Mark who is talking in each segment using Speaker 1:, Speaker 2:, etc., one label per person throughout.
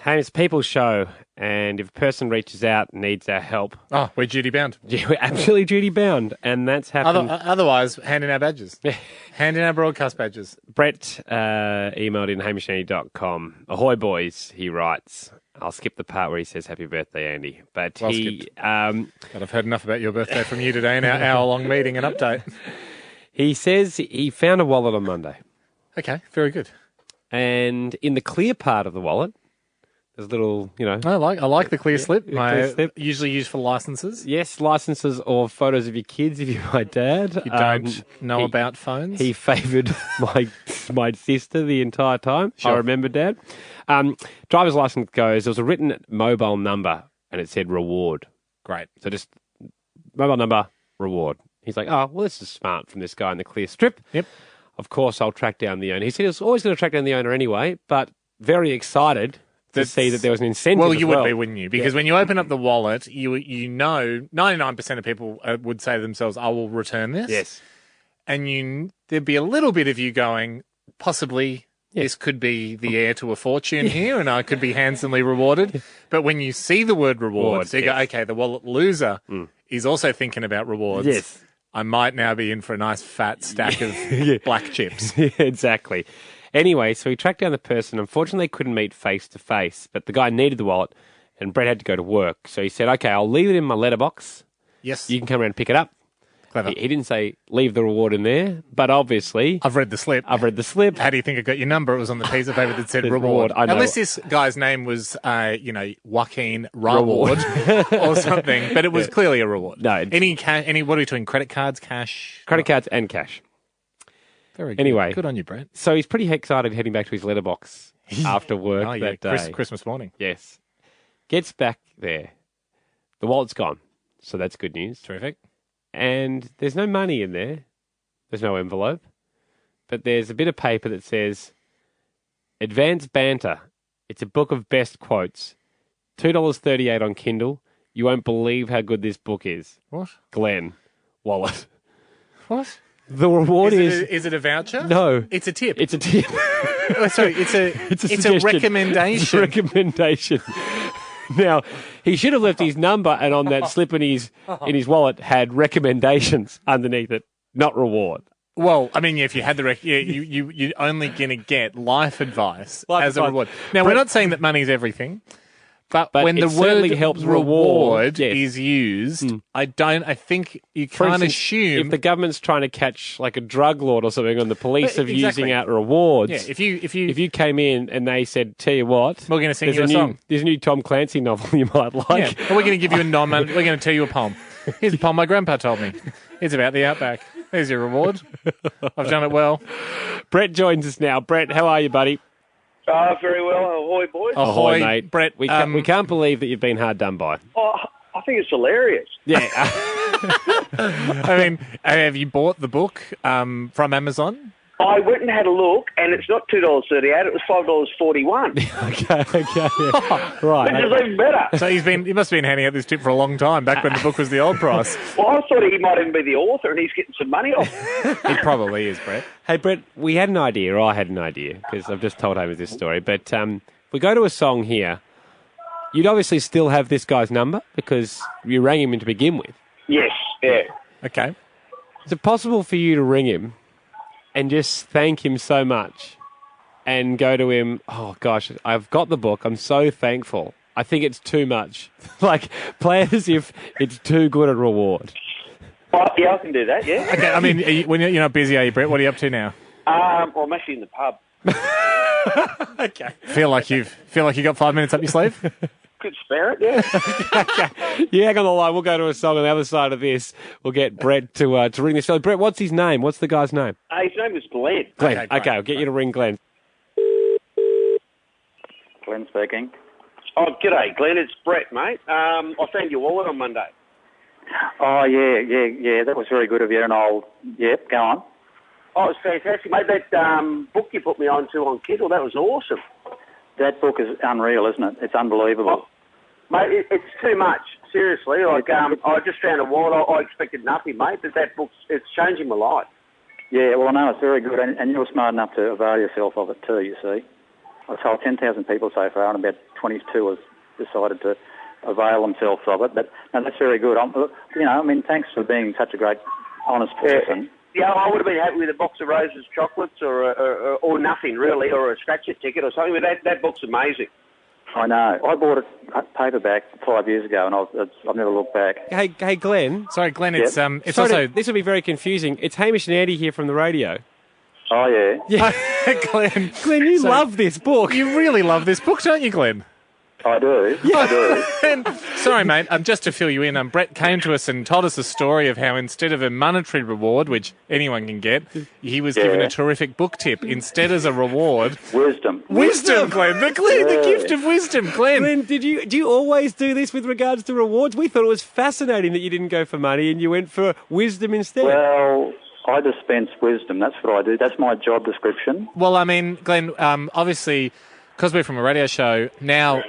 Speaker 1: Hey, it's People's Show, and if a person reaches out and needs our help...
Speaker 2: Oh, we're duty bound.
Speaker 1: Yeah, we're absolutely duty bound, and that's happened...
Speaker 2: Otherwise, hand in our badges. Hand in our broadcast badges.
Speaker 1: Brett emailed in hamishandy.com. Ahoy, boys, he writes. I'll skip the part where he says happy birthday, Andy. But
Speaker 2: well
Speaker 1: he...
Speaker 2: But I've heard enough about your birthday from you today in our hour-long meeting and update.
Speaker 1: He says he found a wallet on Monday.
Speaker 2: Okay, very good.
Speaker 1: And in the clear part of the wallet... There's a little,
Speaker 2: I like the clear slip.
Speaker 1: Clear slip.
Speaker 2: Usually used for licenses.
Speaker 1: Yes, licenses or photos of your kids if you're my dad.
Speaker 2: You don't know about phones.
Speaker 1: He favoured my sister the entire time.
Speaker 2: Sure.
Speaker 1: I remember, Dad. Driver's license goes, there was a written mobile number and it said reward.
Speaker 2: Great.
Speaker 1: So just mobile number, reward. He's like, oh, well, this is smart from this guy in the clear strip.
Speaker 2: Yep.
Speaker 1: Of course, I'll track down the owner. He said he was always going to track down the owner anyway, but very excited to see that there was an incentive.
Speaker 2: Well, you would be, wouldn't you? Because when you open up the wallet, you know 99% of people would say to themselves, I will return this.
Speaker 1: Yes.
Speaker 2: And there'd be a little bit of you going, possibly this could be the heir to a fortune here and I could be handsomely rewarded. But when you see the word reward, so you go, okay, the wallet loser is also thinking about rewards.
Speaker 1: Yes.
Speaker 2: I might now be in for a nice fat stack of black chips.
Speaker 1: Yeah, exactly. Anyway, so he tracked down the person. Unfortunately, they couldn't meet face to face, but the guy needed the wallet, and Brett had to go to work. So he said, okay, I'll leave it in my letterbox.
Speaker 2: Yes.
Speaker 1: You can come around and pick it up.
Speaker 2: Clever.
Speaker 1: He didn't say leave the reward in there, but obviously...
Speaker 2: I've read the slip.
Speaker 1: How do
Speaker 2: you think I got your number? It was on the piece of paper that said reward.
Speaker 1: I know.
Speaker 2: Unless this guy's name was, Joaquin Reward or something, but it was clearly a reward.
Speaker 1: No.
Speaker 2: What are we doing? Credit cards, cash?
Speaker 1: Credit cards and cash.
Speaker 2: Very good.
Speaker 1: Anyway.
Speaker 2: Good on you, Brett.
Speaker 1: So he's pretty excited heading back to his letterbox after work that day.
Speaker 2: Christmas morning.
Speaker 1: Yes. Gets back there. The wallet's gone. So that's good news.
Speaker 2: Terrific.
Speaker 1: And there's no money in there. There's no envelope. But there's a bit of paper that says, Advanced Banter. It's a book of best quotes. $2.38 on Kindle. You won't believe how good this book is.
Speaker 2: What?
Speaker 1: Glenn. Wallet.
Speaker 2: What?
Speaker 1: The reward
Speaker 2: is it a voucher?
Speaker 1: No.
Speaker 2: It's a tip.
Speaker 1: It's a tip.
Speaker 2: Sorry, it's a recommendation.
Speaker 1: It's a recommendation. Now, he should have left his number, and on that slip in his wallet had recommendations underneath it, not reward.
Speaker 2: Well, I mean, if you had the you're only going to get life advice as a reward. Now, we're not saying that money's everything. But when the word
Speaker 1: helps
Speaker 2: reward is used, I think you can't assume...
Speaker 1: If the government's trying to catch like a drug lord or something and the police are using out rewards...
Speaker 2: Yeah, if you
Speaker 1: came in and they said, tell you what...
Speaker 2: We're going to sing you a song.
Speaker 1: There's a new Tom Clancy novel you might like.
Speaker 2: Yeah, we're going to give you we're going to tell you a poem. Here's a poem my grandpa told me. It's about the outback. There's your reward. I've done it well.
Speaker 1: Brett joins us now. Brett, how are you, buddy?
Speaker 3: Very well. Ahoy, boys.
Speaker 1: Ahoy, mate.
Speaker 2: Brett.
Speaker 1: We can't believe that you've been hard done by.
Speaker 3: Oh, I think it's hilarious.
Speaker 1: Yeah.
Speaker 2: I mean, have you bought the book from Amazon?
Speaker 3: I went and had a look, and it's not $2.38, it was $5.41.
Speaker 1: Okay. Right.
Speaker 3: Which is even better.
Speaker 2: So he must have been handing out this tip for a long time, back when the book was the old price.
Speaker 3: Well, I thought he might even be the author, and he's getting some money off.
Speaker 2: He probably is, Brett.
Speaker 1: Hey, Brett, we had an idea, or I had an idea, because I've just told Hamish this story, but we go to a song here. You'd obviously still have this guy's number, because you rang him in to begin with.
Speaker 3: Yes, yeah.
Speaker 2: Okay.
Speaker 1: Is it possible for you to ring him and just thank him so much and go to him, oh, gosh, I've got the book. I'm so thankful. I think it's too much. Like, play it as if it's too good a reward.
Speaker 3: Oh, yeah, I can do that, yeah.
Speaker 2: Okay, I mean, when you're not busy, are you, Brett? What are you up to now?
Speaker 3: Well, I'm actually in the pub.
Speaker 2: Okay. Feel like you got 5 minutes up your sleeve?
Speaker 3: Could spare it, yeah.
Speaker 1: Okay. You hang on the line. We'll go to a song on the other side of this. We'll get Brett to ring this fellow. Brett, what's his name? What's the guy's name?
Speaker 3: His name is Glenn.
Speaker 1: Glenn. Okay, I'll get you to ring Glenn.
Speaker 4: Glenn speaking.
Speaker 3: Oh, g'day, Glenn. It's Brett, mate. I found your wallet on Monday.
Speaker 4: Oh, yeah. That was very good of you, and go on.
Speaker 3: Oh, it's fantastic, mate. That book you put me on Kindle, that was awesome.
Speaker 4: That book is unreal, isn't it? It's unbelievable.
Speaker 3: Oh, mate, it's too much. Seriously, like I just found a wallet. I expected nothing, mate, but that it's changing my life.
Speaker 4: Yeah, well, I know it's very good, and you're smart enough to avail yourself of it too, you see. I've told 10,000 people so far, and about 22 have decided to avail themselves of it. But no, that's very good. Thanks for being such a great, honest person.
Speaker 3: Yeah, I would have been happy with a box of Roses chocolates or nothing really, or a scratcher ticket or something. But that book's amazing.
Speaker 4: I know. I bought a paperback 5 years ago, and I've never looked back.
Speaker 1: Hey, Glenn.
Speaker 2: Sorry, Glenn.
Speaker 4: Yep.
Speaker 2: It's also
Speaker 1: This will be very confusing. It's Hamish and Andy here from the radio.
Speaker 4: Oh, yeah.
Speaker 2: Glenn.
Speaker 1: Glenn, you love this book.
Speaker 2: You really love this book, don't you, Glenn?
Speaker 4: I do. Yeah. I do.
Speaker 2: And, sorry, mate. Just to fill you in, Brett came to us and told us a story of how instead of a monetary reward, which anyone can get, he was given a terrific book tip. Instead, as a reward,
Speaker 4: Wisdom,
Speaker 2: Glenn. The gift of wisdom, Glenn.
Speaker 1: Glenn, do you always do this with regards to rewards? We thought it was fascinating that you didn't go for money and you went for wisdom instead.
Speaker 4: Well, I dispense wisdom. That's what I do. That's my job description.
Speaker 2: Well, I mean, Glenn, obviously, because we're from a radio show, now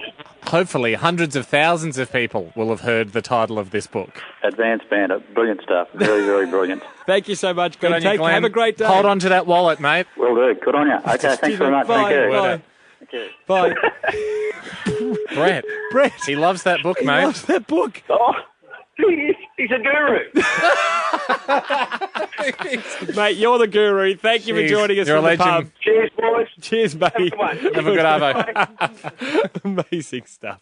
Speaker 2: hopefully hundreds of thousands of people will have heard the title of this book.
Speaker 4: Advanced Banter. Brilliant stuff. Very, very brilliant.
Speaker 1: Thank you so much, Glenn.
Speaker 2: Good on you, Glenn.
Speaker 1: Have a great day.
Speaker 2: Hold on to that wallet, mate.
Speaker 4: Will do. Good on you. Okay, thanks very much.
Speaker 1: Bye.
Speaker 4: Thank you.
Speaker 1: Bye.
Speaker 2: Brett. He loves that book,
Speaker 1: He
Speaker 2: mate.
Speaker 1: loves that book.
Speaker 3: Oh, he's a guru.
Speaker 1: Mate, you're the guru. Thank you for
Speaker 2: Jeez,
Speaker 1: joining us
Speaker 2: you're
Speaker 1: from
Speaker 2: a
Speaker 1: the pub.
Speaker 2: legend.
Speaker 3: Cheers, boys.
Speaker 1: Cheers, mate.
Speaker 3: Have a good one.
Speaker 2: Have a good arvo.
Speaker 1: Amazing stuff.